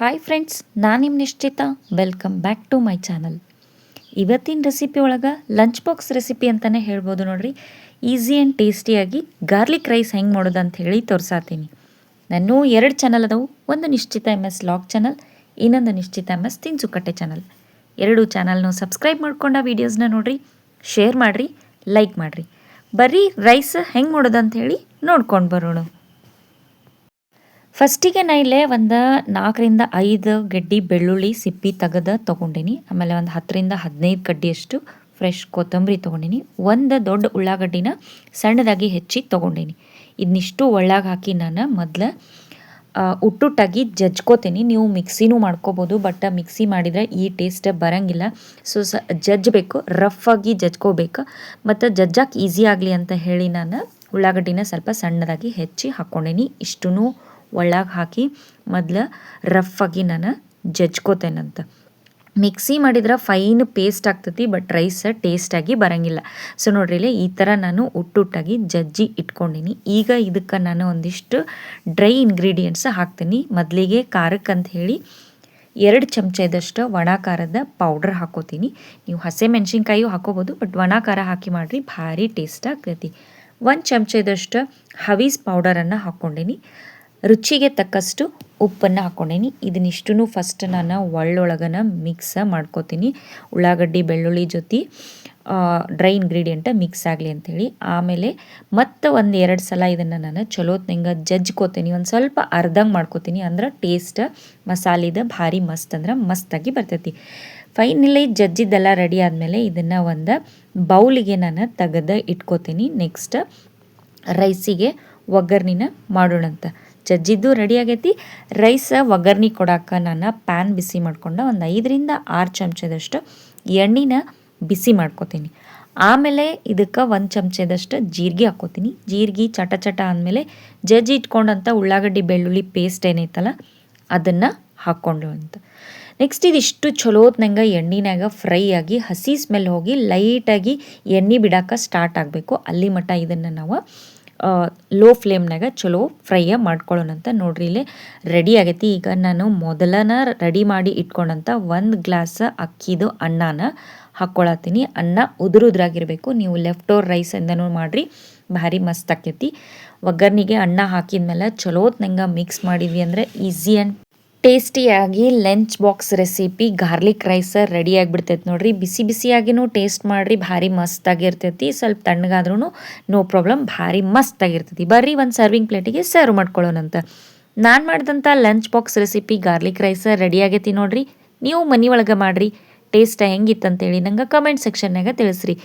Hi friends, ನಾನು ನಿಮ್ಮ ನಿಶ್ಚಿತ. Welcome back to my channel. ಇವತ್ತಿನ ರೆಸಿಪಿ ಒಳಗೆ ಲಂಚ್ ಬಾಕ್ಸ್ ರೆಸಿಪಿ ಅಂತಲೇ ಹೇಳ್ಬೋದು ನೋಡ್ರಿ. ಈಸಿ ಆ್ಯಂಡ್ ಟೇಸ್ಟಿಯಾಗಿ ಗಾರ್ಲಿಕ್ ರೈಸ್ ಹೆಂಗೆ ಮಾಡೋದು ಅಂತ ಹೇಳಿ ತೋರಿಸಾತೀನಿ. ನಾನು 2 ಚಾನಲ್ ಅದಾವು. ಒಂದು ನಿಶ್ಚಿತ MS ಲಾಗ್ ಚಾನಲ್, ಇನ್ನೊಂದು ನಿಶ್ಚಿತ MS ತಿನ್ಸುಕಟ್ಟೆ ಚಾನಲ್. 2 ಚಾನಲ್ನು ಸಬ್ಸ್ಕ್ರೈಬ್ ಮಾಡ್ಕೊಂಡ ವೀಡಿಯೋಸ್ನ ನೋಡಿರಿ, ಶೇರ್ ಮಾಡಿರಿ, ಲೈಕ್ ಮಾಡಿರಿ. ಬರ್ರಿ ರೈಸ್ ಹೆಂಗೆ ಮಾಡೋದು ಅಂತ ಹೇಳಿ ನೋಡ್ಕೊಂಡು ಬರೋಣ. ಫಸ್ಟಿಗೆ ನಾ ಇಲ್ಲೇ ಒಂದು 4ರಿಂದ 5 ಗಡ್ಡಿ ಬೆಳ್ಳುಳ್ಳಿ ಸಿಪ್ಪಿ ತೆಗೆದು ತೊಗೊಂಡಿನಿ. ಆಮೇಲೆ ಒಂದು 10ರಿಂದ 15 ಕಡ್ಡಿಯಷ್ಟು ಫ್ರೆಶ್ ಕೊತ್ತಂಬರಿ ತೊಗೊಂಡಿನಿ. ಒಂದು ದೊಡ್ಡ ಉಳ್ಳಾಗಡ್ಡಿನ ಸಣ್ಣದಾಗಿ ಹೆಚ್ಚಿ ತೊಗೊಂಡಿನಿ. ಇದನ್ನಿಷ್ಟು ಒಳ್ಳಾಗ ಹಾಕಿ ನಾನು ಮೊದಲು ಉಟ್ಟುಟ್ಟಾಗಿ ಜಜ್ಕೋತೀನಿ. ನೀವು ಮಿಕ್ಸಿನೂ ಮಾಡ್ಕೋಬೋದು, ಬಟ್ ಮಿಕ್ಸಿ ಮಾಡಿದರೆ ಈ ಟೇಸ್ಟ್ ಬರೋಂಗಿಲ್ಲ. ಸೊ ಜಜ್ಬೇಕು, ರಫಾಗಿ ಜಜ್ಕೋಬೇಕು. ಮತ್ತು ಜಜ್ಜಾಕೆ ಈಸಿ ಆಗಲಿ ಅಂತ ಹೇಳಿ ನಾನು ಉಳ್ಳಾಗಡ್ಡಿನ ಸ್ವಲ್ಪ ಸಣ್ಣದಾಗಿ ಹೆಚ್ಚಿ ಹಾಕ್ಕೊಂಡೀನಿ. ಇಷ್ಟೂ ಒಳ್ಳಾಗ ಹಾಕಿ ಮೊದಲು ರಫಾಗಿ ನಾನು ಜಜ್ಕೋತೇನಂತ. ಮಿಕ್ಸಿ ಮಾಡಿದ್ರೆ ಫೈನ್ ಪೇಸ್ಟ್ ಆಗ್ತೈತಿ, ಬಟ್ ರೈಸ್ ಟೇಸ್ಟಾಗಿ ಬರೋಂಗಿಲ್ಲ. ಸೊ ನೋಡ್ರಿ ಇಲ್ಲಿ ಈ ಥರ ನಾನು ಉಟ್ಟುಟ್ಟಾಗಿ ಜಜ್ಜಿ ಇಟ್ಕೊಂಡಿನಿ. ಈಗ ಇದಕ್ಕೆ ನಾನು ಒಂದಿಷ್ಟು ಡ್ರೈ ಇಂಗ್ರೀಡಿಯೆಂಟ್ಸ್ ಹಾಕ್ತೀನಿ. ಮೊದಲಿಗೆ ಖಾರಕ್ಕೆ ಅಂತ ಹೇಳಿ 2 ಚಮಚದಷ್ಟು ಒಣ ಖಾರದ ಪೌಡ್ರ್ ಹಾಕೋತೀನಿ. ನೀವು ಹಸೆ ಮೆಣಸಿನ್ಕಾಯಿಯೂ ಹಾಕೋಬೋದು, ಬಟ್ ಒಣ ಖಾರ ಹಾಕಿ ಮಾಡಿರಿ, ಭಾರಿ ಟೇಸ್ಟ್ ಆಗ್ತೈತಿ. 1 ಚಮಚದಷ್ಟು ಹವೀಸ್ ಪೌಡರನ್ನು ಹಾಕ್ಕೊಂಡೀನಿ. ರುಚಿಗೆ ತಕ್ಕಷ್ಟು ಉಪ್ಪನ್ನು ಹಾಕ್ಕೊಂಡೀನಿ. ಇದನ್ನಿಷ್ಟು ಫಸ್ಟ್ ನಾನು ಒಳ್ಳೊಳಗನ ಮಿಕ್ಸ್ ಮಾಡ್ಕೋತೀನಿ. ಉಳ್ಳಾಗಡ್ಡಿ ಬೆಳ್ಳುಳ್ಳಿ ಜೊತೆ ಡ್ರೈ ಇಂಗ್ರೀಡಿಯೆಂಟ್ ಮಿಕ್ಸ್ ಆಗಲಿ ಅಂಥೇಳಿ. ಆಮೇಲೆ ಮತ್ತೆ 1-2 ಸಲ ಇದನ್ನು ನಾನು ಚಲೋತ್ನಂಗೆ ಜಜ್ಕೋತೀನಿ. ಒಂದು ಸ್ವಲ್ಪ ಅರ್ಧಂಗೆ ಮಾಡ್ಕೋತೀನಿ, ಅಂದ್ರೆ ಟೇಸ್ಟ್ ಮಸಾಲಿದ ಭಾರಿ ಮಸ್ತ್ ಅಂದ್ರೆ ಮಸ್ತಾಗಿ ಬರ್ತೈತಿ. ಫೈನಲಿ ಜಜ್ಜಿದ್ದೆಲ್ಲ ರೆಡಿ ಆದಮೇಲೆ ಇದನ್ನು ಒಂದು ಬೌಲಿಗೆ ನಾನು ತೆಗೆದು ಇಟ್ಕೋತೀನಿ. ನೆಕ್ಸ್ಟ್ ರೈಸಿಗೆ ಒಗ್ಗರ್ಣಿನ ಮಾಡೋಣಂತ. ಜಜ್ಜಿದ್ದು ರೆಡಿ ಆಗೈತಿ. ರೈಸ್ ಒಗ್ಗರ್ಣೆ ಕೊಡೋಕೆ ನಾನು ಪ್ಯಾನ್ ಬಿಸಿ ಮಾಡ್ಕೊಂಡು ಒಂದು 5ರಿಂದ 6 ಚಮಚದಷ್ಟು ಎಣ್ಣೆನ ಬಿಸಿ ಮಾಡ್ಕೋತೀನಿ. ಆಮೇಲೆ ಇದಕ್ಕೆ 1 ಚಮಚದಷ್ಟು ಜೀರಿಗೆ ಹಾಕ್ಕೋತೀನಿ. ಜೀರಿಗೆ ಚಟ ಚಟ ಆದಮೇಲೆ ಜಜ್ಜಿ ಇಟ್ಕೊಂಡಂಥ ಉಳ್ಳಾಗಡ್ಡಿ ಬೆಳ್ಳುಳ್ಳಿ ಪೇಸ್ಟ್ ಏನೈತಲ್ಲ ಅದನ್ನು ಹಾಕ್ಕೊಂಡು ಅಂತ. ನೆಕ್ಸ್ಟ್ ಇದಿಷ್ಟು ಚಲೋತ್ನಂಗೆ ಎಣ್ಣೆನಾಗ ಫ್ರೈ ಆಗಿ ಹಸಿ ಸ್ಮೆಲ್ ಹೋಗಿ ಲೈಟಾಗಿ ಎಣ್ಣೆ ಬಿಡೋಕೆ ಸ್ಟಾರ್ಟ್ ಆಗಬೇಕು. ಅಲ್ಲಿ ಮಟ್ಟ ಇದನ್ನು ನಾವು ಲೋ ಫ್ಲೇಮ್ನಾಗ ಚಲೋ ಫ್ರೈ ಮಾಡ್ಕೊಳ್ಳೋಣಂತ. ನೋಡ್ರಿ ಇಲ್ಲೇ ರೆಡಿ ಆಗೈತಿ. ಈಗ ನಾನು ಮೊದಲನ ರೆಡಿ ಮಾಡಿ ಇಟ್ಕೊಂಡಂಥ 1 ಗ್ಲಾಸ್ ಅಕ್ಕಿದು ಅನ್ನನ ಹಾಕ್ಕೊಳತ್ತೀನಿ. ಅನ್ನ ಉದುರುದ್ರಾಗಿರಬೇಕು. ನೀವು ಲೆಫ್ಟ್ ಓವರ್ ರೈಸಿಂದನೂ ಮಾಡಿರಿ, ಭಾರಿ ಮಸ್ತ್ ಆಕೈತಿ. ಒಗ್ಗರ್ನಿಗೆ ಅನ್ನ ಹಾಕಿದ್ಮೇಲೆ ಚಲೋತ್ನಂಗೆ ಮಿಕ್ಸ್ ಮಾಡಿದ್ವಿ ಅಂದರೆ ಈಸಿ ಆ್ಯಂಡ್ ಟೇಸ್ಟಿಯಾಗಿ lunch box recipe garlic rice ready ಆಗಿಬಿಡ್ತೈತೆ ನೋಡ್ರಿ. ಬಿಸಿ ಬಿಸಿಯಾಗಿನೂ ಟೇಸ್ಟ್ ಮಾಡಿರಿ, ಭಾರಿ ಮಸ್ತಾಗಿರ್ತೈತಿ. ಸ್ವಲ್ಪ ತಣ್ಣಗಾದ್ರೂ ನೋ ಪ್ರಾಬ್ಲಮ್, ಭಾರಿ ಮಸ್ತಾಗಿರ್ತೈತಿ. ಬರ್ರಿ ಒಂದು ಸರ್ವಿಂಗ್ ಪ್ಲೇಟಿಗೆ ಸರ್ವ್ ಮಾಡ್ಕೊಳ್ಳೋಣಂತ. ನಾನು ಮಾಡಿದಂಥ lunch box recipe garlic rice ready ಆಗೈತಿ ನೋಡ್ರಿ. ನೀವು ಮನೆ ಒಳಗೆ ಮಾಡಿರಿ, ಟೇಸ್ಟ್ ಹೆಂಗಿತ್ತಂತೇಳಿ ನಂಗೆ ಕಮೆಂಟ್ ಸೆಕ್ಷನ್ನಾಗ ತಿಳಿಸ್ರಿ.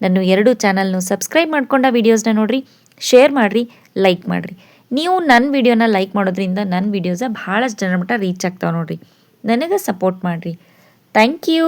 ನಾನು 2 ಚಾನಲ್ನು ಸಬ್ಸ್ಕ್ರೈಬ್ ಮಾಡ್ಕೊಂಡ ವೀಡಿಯೋಸ್ನ ನೋಡಿರಿ, ಶೇರ್ ಮಾಡಿರಿ, ಲೈಕ್ ಮಾಡಿರಿ. ನೀವು ನನ್ನ ವಿಡಿಯೋನ ಲೈಕ್ ಮಾಡೋದ್ರಿಂದ ನನ್ನ ವೀಡಿಯೋಸ ಭಾಳಷ್ಟು ಜನರ ಮಟ್ಟ ರೀಚ್ ಆಗ್ತಾವೆ ನೋಡಿರಿ. ನನಗೆ ಸಪೋರ್ಟ್ ಮಾಡಿರಿ. Thank you.